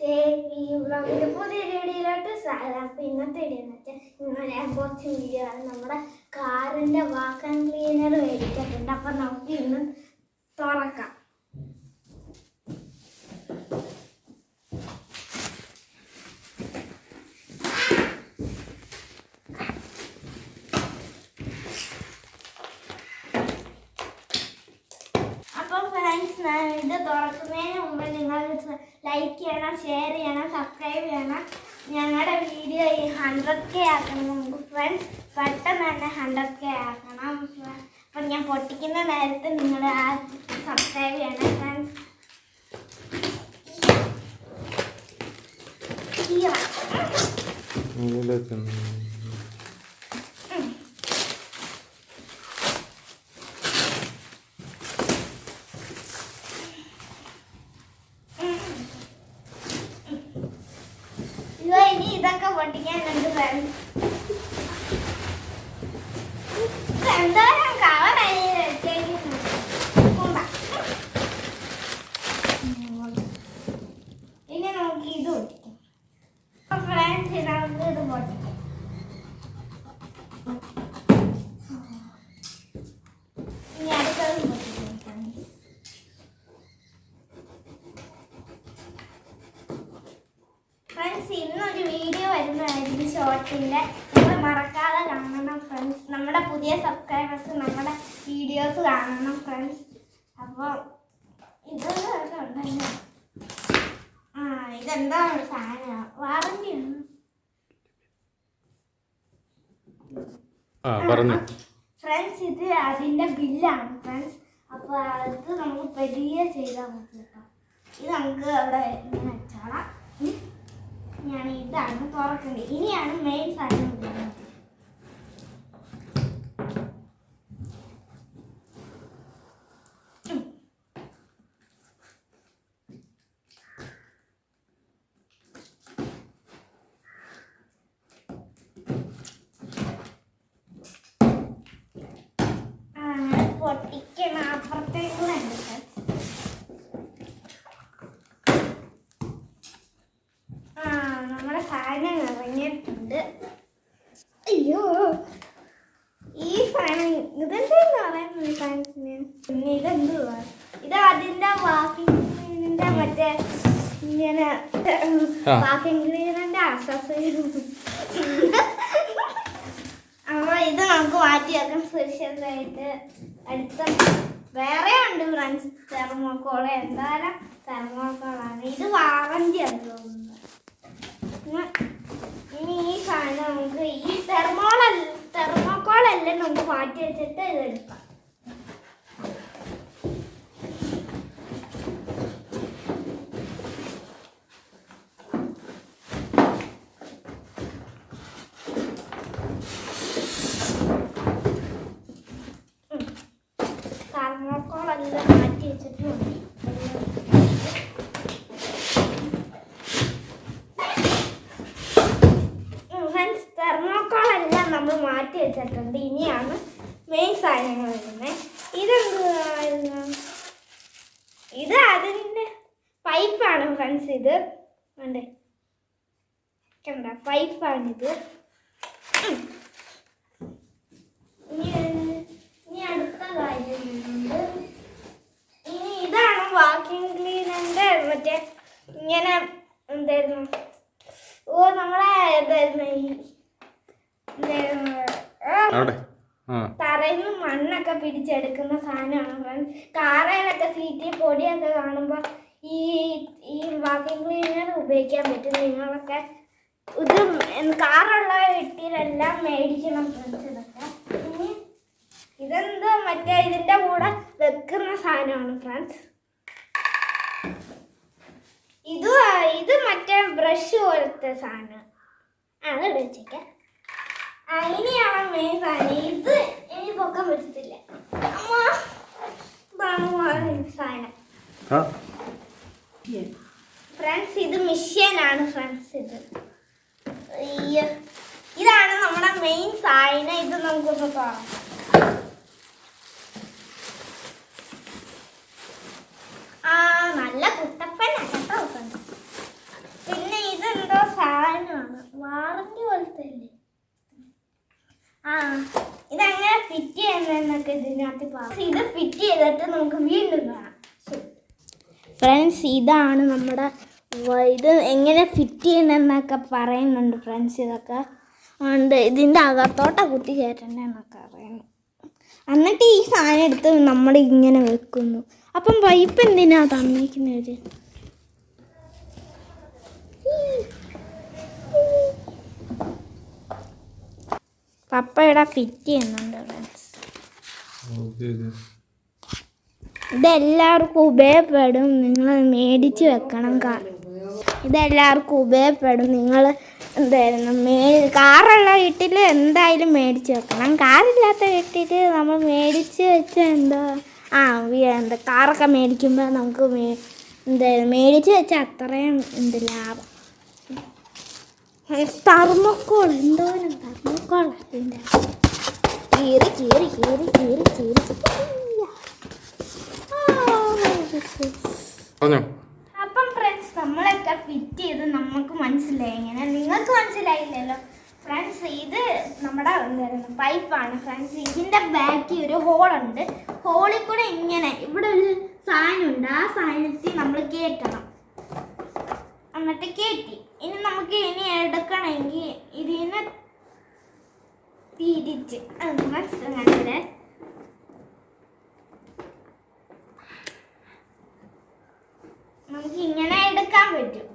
പുതിയ വീഡിയോയിലോട്ട് സ്വാഗതം. അപ്പോൾ ഇന്നത്തെ വീഡിയോ എന്ന് വെച്ചാൽ ഇന്നലെ അൺബോക്സിങ് വീഡിയോ ആണ്. നമ്മുടെ കാറിൻ്റെ വാക്വം ക്ലീനർ മേടിച്ചിട്ടുണ്ട്. അപ്പം നമുക്ക് ഇന്ന് തുറക്കാം. ഇത് തുറക്കുന്നതിന് മുമ്പ് നിങ്ങൾ ലൈക്ക് ചെയ്യണം, ഷെയർ ചെയ്യണം, സബ്സ്ക്രൈബ് ചെയ്യണം. ഞങ്ങളുടെ വീഡിയോ ഈ 100K ആക്കണം ഫ്രണ്ട്സ്. പെട്ടെന്ന് തന്നെ 100K ആക്കണം. അപ്പം ഞാൻ പൊട്ടിക്കുന്ന നേരത്തെ നിങ്ങൾ ആ സബ്സ്ക്രൈബ് ചെയ്യണം ഫ്രണ്ട്സ്. ഇനി ഇതൊക്കെ പൊട്ടിക്കാനുണ്ട് ഫ്രണ്ട്സ്. എന്തോരം കവറായി ഇനി നമുക്ക് ഇത് പൊട്ടിക്കാം ഫ്രണ്ട്സ്. നമുക്ക് ഇത് പൊട്ടിക്കാം. ഇനി അടുത്തത് പൊട്ടിക്കാം ഫ്രണ്ട്സ്. ഫ്രണ്ട്സ് ഇന്നൊരു വീഡിയോ വരുന്നതായിരിക്കും ഷോർട്ടിൻ്റെ. നിങ്ങൾ മറക്കാതെ കാണണം ഫ്രണ്ട്സ്. നമ്മുടെ പുതിയ സബ്സ്ക്രൈബേഴ്സ് നമ്മുടെ വീഡിയോസ് കാണണം ഫ്രണ്ട്സ്. അപ്പോൾ ഇതെന്താ ഉണ്ടല്ലോ. ഇതെന്താ ഒരു സാധനമാണ്, വാറണ്ടിയാണ്. ഫ്രണ്ട്സ് ഇത് അതിൻ്റെ ബില്ലാണ് ഫ്രണ്ട്സ്. അപ്പോൾ അത് നമുക്ക് പെരിയെ ചെയ്താൽ മതി കേട്ടോ. ഇത് നമുക്ക് അവിടെ ഇങ്ങനെ വെച്ചോളാം. ഞാൻ ഇതാണ് തുറക്കേണ്ടത്. ഇനിയാണ് മെയിൻ സാധനം ഇടുന്നത്. പൊട്ടിക്കണ അപ്പുറത്തേക്ക് കൂടെ ഉണ്ട്. നമ്മുടെ സാധനം ഇറങ്ങിയിട്ടുണ്ട്. അയ്യോ ഈ സാധനം ഇതെന്താന്ന് പറയുന്നത് സാധനത്തിന്. പിന്നെ ഇതെന്തുവാ? ഇത് അതിൻ്റെ വാക്കിംഗ് ക്ലീനിൻ്റെ മറ്റേ ഇങ്ങനെ വാക്കിംഗ് ക്ലീനറിൻ്റെ അസസറി. അപ്പോൾ ഇത് നമുക്ക് മാറ്റി വെക്കാം സുരക്ഷിതമായിട്ട്. അടുത്ത വേറെ ഉണ്ട് ഫ്രണ്ട്സ് തെർമോക്കോൾ. എന്തായാലും തെർമോക്കോളാണ്. ഇത് വാറണ്ടിയാണ് തോന്നുന്നു. ഇനി ഈ സാധനം നമുക്ക് ഈ തെർമോക്കോളെല്ലാം നമുക്ക് മാറ്റി വെച്ചിട്ട് ഇത് എടുക്കാം. തെർമോക്കോളെല്ലാം മാറ്റി വെച്ചിട്ട് മതി. തെർമോക്കോളെല്ലാം നമ്മൾ മാറ്റി വെച്ചിട്ടുണ്ട്. ഇനിയാണ് മെയിൻ സാധനങ്ങൾ വരുന്നത്. ഇതെന്തായിരുന്നു? ഇത് അതിൻ്റെ പൈപ്പാണ് ഫ്രണ്ട്സ്. ഇത് ഉണ്ട് കണ്ട പൈപ്പാണിത്. ഇനി അടുത്ത കാര്യം ഉണ്ട്. ഇനി ഇതാണ് വാക്യൂം ക്ലീനറിൻ്റെ മറ്റേ ഇങ്ങനെ എന്തായിരുന്നു നമ്മളെ തറയിൽ നിന്ന് മണ്ണൊക്കെ പിടിച്ചെടുക്കുന്ന സാധനമാണ് ഫ്രണ്ട്സ്. കാറയിലൊക്കെ സീറ്റിൽ പൊടിയൊക്കെ കാണുമ്പോൾ ഈ വാക്യൂം ക്ലീനർ ഉപയോഗിക്കാൻ പറ്റും. നിങ്ങളൊക്കെ ഇത് കാറുള്ള വീട്ടിലെല്ലാം മേടിക്കണം ഫ്രണ്ട്സ്. ഇതൊക്കെ ഇനി ഇതെന്ത് മറ്റേ ഇതിൻ്റെ കൂടെ വെക്കുന്ന സാധനമാണ് ഫ്രണ്ട്സ്. ഇത് മറ്റേ ബ്രഷ് പോലത്തെ സാധനം. അത് വെച്ചേക്കാം. ഇനിയാണ് മെയിൻ സാധനം. ഇത് ഇനി പൊക്കാൻ പറ്റത്തില്ല. സാധനം ഫ്രണ്ട്സ് ഇത് മിഷ്യനാണ് ഫ്രണ്ട്സ്. ഇതാണ് നമ്മുടെ മെയിൻ സാധനം. ഇത് നമുക്കൊന്ന് തുറക്കാം. നല്ല കുട്ടപ്പനാണ് കേട്ടോ. എങ്ങനെ ഫിറ്റ് ചെയ്യുന്നതെന്നൊക്കെ ഇതിനകത്ത് പറയാം. ഇത് ഫിറ്റ് ചെയ്തിട്ട് നമുക്ക് വീണ്ടും കാണാം. ഫ്രണ്ട്സ്, ഇതാണ് നമ്മുടെ ഇത് എങ്ങനെ ഫിറ്റ് ചെയ്യുന്നതെന്നൊക്കെ പറയുന്നുണ്ട് ഫ്രണ്ട്സ്. ഇതൊക്കെ ഉണ്ട്, ഇതിൻ്റെ അകത്തോട്ട് കുത്തി കയറ്റണ്ടെന്നൊക്കെ അറിയണം. എന്നിട്ട് ഈ സാധനം എടുത്ത് നമ്മൾ ഇങ്ങനെ വെക്കുന്നു. അപ്പം പൈപ്പ് എന്തിനാ തന്നിരിക്കുന്നത്? പപ്പയുടെ ഫിറ്റ് ചെയ്യുന്നുണ്ട് ഫ്രണ്ട്സ്. ഇതെല്ലാവർക്കും ഉപയോഗപ്പെടും, നിങ്ങൾ മേടിച്ച് വെക്കണം. ഇതെല്ലാവർക്കും ഉപയോഗപ്പെടും. നിങ്ങൾ എന്തായിരുന്നു കാറുള്ള വീട്ടിൽ എന്തായാലും മേടിച്ച് വെക്കണം. കാറില്ലാത്ത വീട്ടിൽ നമ്മൾ മേടിച്ച് വെച്ച എന്താ കാറൊക്കെ മേടിക്കുമ്പോൾ നമുക്ക് മേടിച്ച് വെച്ചാൽ അത്രയും ലാഭം. തെർമോക്കോൾ എന്തോരം തെർമോക്കോൾ അതിൻ്റെ കീറി കീറി കീറി കീറി കീറി. അപ്പം ഫ്രണ്ട്സ്, നമ്മളൊക്കെ ഫിറ്റ് ചെയ്ത് നമുക്ക് മനസ്സിലായി. എങ്ങനെ നിങ്ങൾക്ക് മനസ്സിലായില്ലല്ലോ ഫ്രണ്ട്സ്. ഇത് നമ്മുടെ പൈപ്പാണ് ഫ്രണ്ട്സ്. ഇതിൻ്റെ ബാക്കിൽ ഒരു ഹോളുണ്ട്. ഹോളിൽ കൂടെ ഇങ്ങനെ ഇവിടെ ഒരു സാധനമുണ്ട്. ആ സാധനത്തിൽ നമ്മൾ കയറ്റണം. എന്നിട്ട് കയറ്റി ഇനി നമുക്ക് എടുക്കണമെങ്കിൽ ഇതിനെ തിരിച്ച് മനസ്സിലാക്കില്ലേ. നമുക്ക് ഇങ്ങനെ എടുക്കാൻ പറ്റും.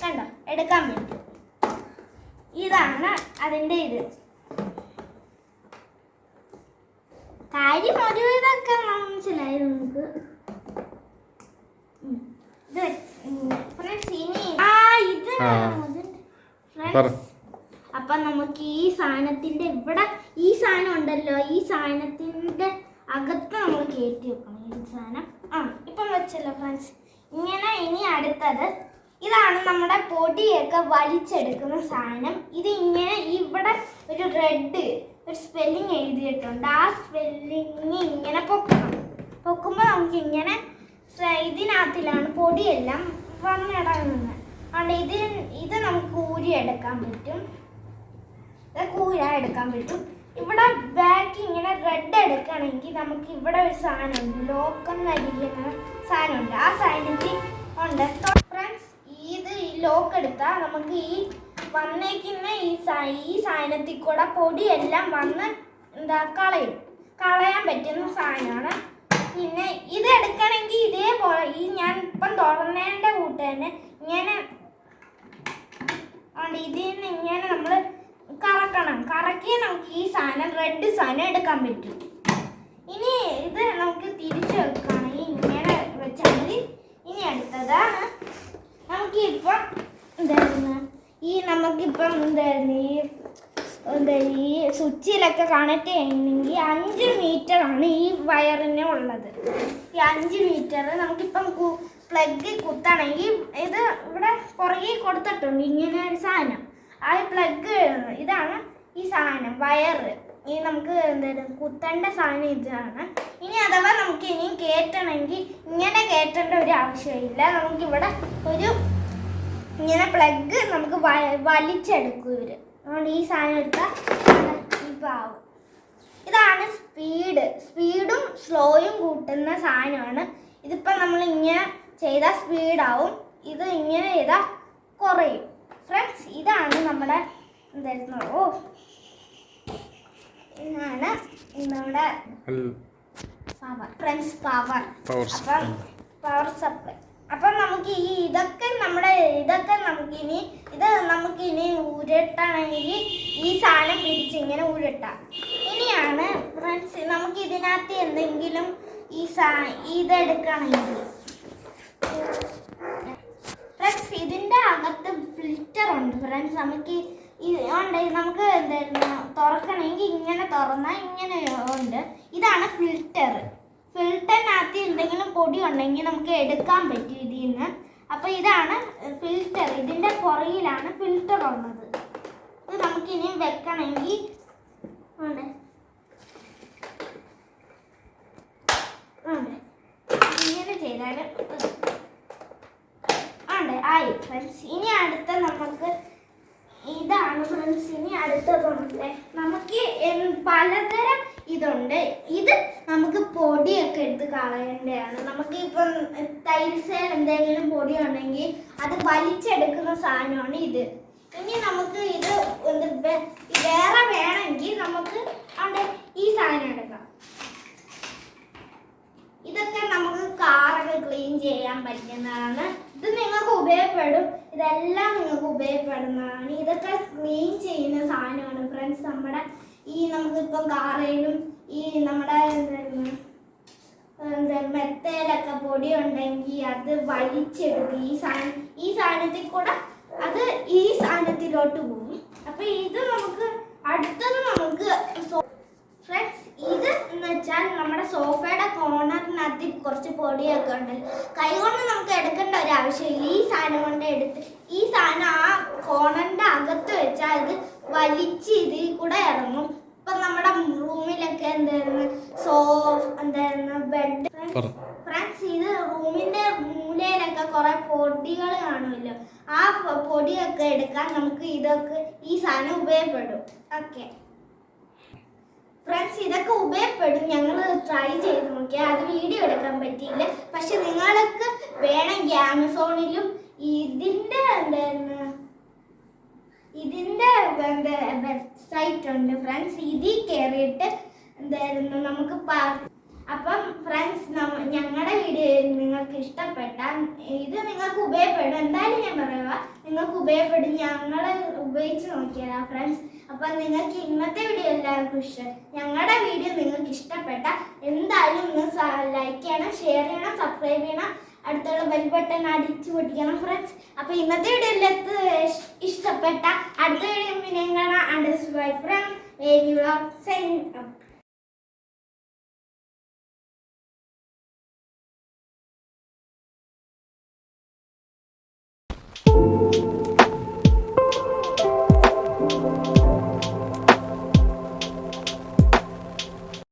കണ്ടോ, എടുക്കാൻ പറ്റും. ഇതാണ് അതിൻ്റെ ഇത്. കാര്യം ഒരുവിധമൊക്കെ മനസ്സിലായി നമുക്ക്. അപ്പൊ നമുക്ക് ഈ സാധനത്തിന്റെ ഇവിടെ ഈ സാധനം ഉണ്ടല്ലോ, ഈ സാധനത്തിന്റെ അകത്ത് നമ്മൾ കയറ്റി വെക്കണം. ഈ സാധനം ഇപ്പം വെച്ചല്ലോ ഫ്രണ്ട്സ്. ഇങ്ങനെ ഇനി അടുത്തത് ഇതാണ് നമ്മുടെ പൊടിയൊക്കെ വലിച്ചെടുക്കുന്ന സാധനം. ഇത് ഇങ്ങനെ ഇവിടെ ഒരു റെഡ് ഒരു സ്പെല്ലിങ് എഴുതിയിട്ടുണ്ട്. ആ സ്പെല്ലിങ് ഇങ്ങനെ പൊക്കണം. പൊക്കുമ്പോൾ നമുക്ക് ഇങ്ങനെ ഇതിനകത്തിലാണ് പൊടിയെല്ലാം വന്നിടങ്ങുന്നത്. അതുകൊണ്ട് ഇത് നമുക്ക് ഊരിയെടുക്കാൻ പറ്റും. എടുക്കാൻ പറ്റും. ഇവിടെ ബാക്ക് ഇങ്ങനെ റെഡ് എടുക്കണമെങ്കിൽ നമുക്ക് ഇവിടെ ഒരു സാധനമുണ്ട്, ലോക്കെന്നരിക്കുന്ന സാധനമുണ്ട്. ആ സാധനത്തിൽ ഉണ്ട് ഫ്രണ്ട്സ്. ഇത് ഈ ലോക്ക് എടുത്താൽ നമുക്ക് ഈ വന്നേക്കുന്ന ഈ സാധനത്തിൽ കൂടെ പൊടിയെല്ലാം വന്ന് കളയാൻ പറ്റുന്ന സാധനമാണ്. പിന്നെ ഇത് എടുക്കണമെങ്കിൽ ഇതേപോലെ ഞാൻ ഇപ്പം തുറന്നതിൻ്റെ കൂട്ട് തന്നെ ഇങ്ങനെ ഇതിൽ നിന്ന് ഇങ്ങനെ നമ്മൾ കറക്കണം. കറക്കി നമുക്ക് ഈ സാധനം റെഡ് സാധനം എടുക്കാൻ പറ്റും. ഇനി ഇത് നമുക്ക് തിരിച്ചു വെക്കുകയാണെങ്കിൽ ഇങ്ങനെ വെച്ചാൽ മതി. ഇനി അടുത്തതാണ് നമുക്കിപ്പം ഈ സ്വിച്ചിലൊക്കെ കണക്ട് ചെയ്യണമെങ്കിൽ 5 മീറ്ററാണ് ഈ വയറിന് ഉള്ളത്. ഈ 5 മീറ്റർ നമുക്കിപ്പം പ്ലഗ് കുത്തണമെങ്കിൽ ഇത് ഇവിടെ പുറകെ കൊടുത്തിട്ടുണ്ട് ഇങ്ങനെ ഒരു സാധനം. ആ പ്ലഗ് ഇതാണ് ഈ സാധനം, വയറ്. ഈ നമുക്ക് കുത്തേണ്ട സാധനം ഇതാണ്. ഇനി അഥവാ നമുക്ക് ഇനിയും കയറ്റണമെങ്കിൽ ഇങ്ങനെ കയറ്റേണ്ട ഒരു ആവശ്യമില്ല. നമുക്കിവിടെ ഒരു ഇങ്ങനെ പ്ലഗ് നമുക്ക് വലിച്ചെടുക്കും ഇവർ. അതുകൊണ്ട് ഈ സാധനം എടുത്താൽ ഇപ്പം ആവും. ഇതാണ് സ്പീഡും സ്ലോയും കൂട്ടുന്ന സാധനമാണ്. ഇതിപ്പം നമ്മൾ ഇങ്ങനെ ചെയ്താൽ സ്പീഡാവും, ഇത് ഇങ്ങനെ ചെയ്താൽ കുറയും. ഫ്രണ്ട്സ്, ഇതാണ് നമ്മുടെ ഇതാണ് നമ്മുടെ ഫ്രണ്ട്സ് പവർ സപ്ലൈ. അപ്പം നമുക്ക് നമുക്കിനി ഉരുട്ടണമെങ്കിൽ ഈ സാധനം പിടിച്ച് ഇങ്ങനെ ഉരുട്ടാം. ഇനിയാണ് ഫ്രണ്ട്സ് നമുക്ക് ഇതിനകത്ത് എന്തെങ്കിലും ഇതെടുക്കണമെങ്കിൽ ഫ്രണ്ട്സ് ഇതിൻ്റെ അകത്ത് ഫിൽറ്റർ ഉണ്ട് ഫ്രണ്ട്സ്. നമുക്ക് നമുക്ക് തുറക്കണമെങ്കിൽ ഇങ്ങനെ തുറന്നാൽ ഇങ്ങനെ ഉണ്ട്. ഇതാണ് ഫിൽറ്ററിനകത്ത് എന്തെങ്കിലും പൊടി ഉണ്ടെങ്കിൽ നമുക്ക് എടുക്കാൻ പറ്റും ഇതിൽ നിന്ന്. അപ്പോൾ ഇതാണ് ഫിൽറ്റർ. ഇതിൻ്റെ പുറകിലാണ് ഫിൽറ്റർ ഉള്ളത്. ഇത് നമുക്കിനിയും വെക്കണമെങ്കിൽ ഇങ്ങനെ ചെയ്താലും ആയി ഫ്രണ്ട്സ്. ഇനി അടുത്ത നമുക്ക് ഇതാണ് ഫ്രണ്ട്സ്. ഇനി അടുത്തതുണ്ട്. നമുക്ക് പലതരം ഇതുണ്ട്. ഇത് നമുക്ക് പൊടിയൊക്കെ എടുത്ത് കളയേണ്ടതാണ്. നമുക്ക് ഇപ്പം ടൈൽസിൽ എന്തെങ്കിലും പൊടി ഉണ്ടെങ്കിൽ അത് വലിച്ചെടുക്കുന്ന സാധനമാണ് ഇത്. ഇനി നമുക്ക് ഇത് വേറെ വേണമെങ്കിൽ നമുക്ക് അവിടെ ഈ സാധനം എടുക്കാം. ഇതൊക്കെ നമുക്ക് കാറൊക്കെ ക്ലീൻ ചെയ്യാൻ പറ്റുന്നതാണ്. ഇത് നിങ്ങൾക്ക് ഉപയോഗപ്പെടും. ഇതെല്ലാം നിങ്ങൾക്ക് ഉപയോഗപ്പെടുന്നതാണ്. ഇതൊക്കെ ക്ലീൻ ചെയ്യുന്ന സാധനമാണ് ഫ്രണ്ട്സ്. നമ്മുടെ നമുക്കിപ്പം കാറയിലും നമ്മുടെ മെത്തയിലൊക്കെ പൊടി ഉണ്ടെങ്കിൽ അത് വലിച്ചെടുക്കും. ഈ സാധനത്തിൽ കൂടെ അത് ഈ സാധനത്തിലോട്ട് പോകും. അപ്പൊ ഇത് നമുക്ക് അടുത്തത് നമുക്ക് ഫ്രണ്ട്സ് ഇത് എന്ന് വെച്ചാൽ നമ്മുടെ സോഫയുടെ കോർണറിനകത്ത് കുറച്ച് പൊടിയൊക്കെ ഉണ്ടല്ലോ. കൈ കൊണ്ട് നമുക്ക് എടുക്കേണ്ട ഒരു ആവശ്യമില്ല. ഈ സാധനം കൊണ്ട് എടുത്ത് ഈ സാധനം ആ കോർണറിന്റെ അകത്ത് വെച്ചാൽ ഇത് വലിച്ച് ഇതിൽ കൂടെ ഇറങ്ങും. ഇപ്പൊ നമ്മുടെ റൂമിലൊക്കെ ബെഡ് ഫ്രണ്ട്സ് ഇത് റൂമിന്റെ മൂലയിലൊക്കെ കുറെ പൊടികൾ കാണുമല്ലോ. ആ പൊടിയൊക്കെ എടുക്കാൻ നമുക്ക് ഇതൊക്കെ ഈ സാധനം ഉപയോഗപ്പെടും. ഓക്കെ ഫ്രണ്ട്സ് ഇതൊക്കെ ഉപയോഗപ്പെടും. ഞങ്ങൾ ട്രൈ ചെയ്ത് നോക്കിയാൽ അത് വീഡിയോ എടുക്കാൻ പറ്റിയില്ല. പക്ഷെ നിങ്ങൾക്ക് വേണമെങ്കിൽ ആമസോണിലും ഇതിന്റെ വെബ്സൈറ്റ് ഉണ്ട് ഫ്രണ്ട്സ്. ഇതിൽ കയറിയിട്ട് നമുക്ക് അപ്പം ഫ്രണ്ട്സ് ഞങ്ങളുടെ വീഡിയോ നിങ്ങൾക്ക് ഇഷ്ടപ്പെട്ടാൽ ഇത് നിങ്ങൾക്ക് ഉപയോഗപ്പെടും. എന്തായാലും ഞാൻ പറയുക നിങ്ങൾക്ക് ഉപയോഗപ്പെടും. ഞങ്ങൾ ഉപയോഗിച്ച് നോക്കിയതാ ഫ്രണ്ട്സ്. അപ്പം നിങ്ങൾക്ക് ഇന്നത്തെ വീഡിയോ എല്ലാവർക്കും ഇഷ്ടം. ഞങ്ങളുടെ വീഡിയോ നിങ്ങൾക്ക് ഇഷ്ടപ്പെട്ടാൽ എന്തായാലും നിങ്ങൾ ലൈക്ക് ചെയ്യണം, ഷെയർ ചെയ്യണം, സബ്സ്ക്രൈബ് ചെയ്യണം, അടുത്തുള്ള ബെൽ ബട്ടൺ അടിച്ചു പൊട്ടിക്കണം ഫ്രണ്ട്സ്. അപ്പം ഇന്നത്തെ വീഡിയോ എല്ലാവർക്കും ഇഷ്ടപ്പെട്ട അടുത്ത വീഡിയോ പിന്നെ കാണാം. From signing off.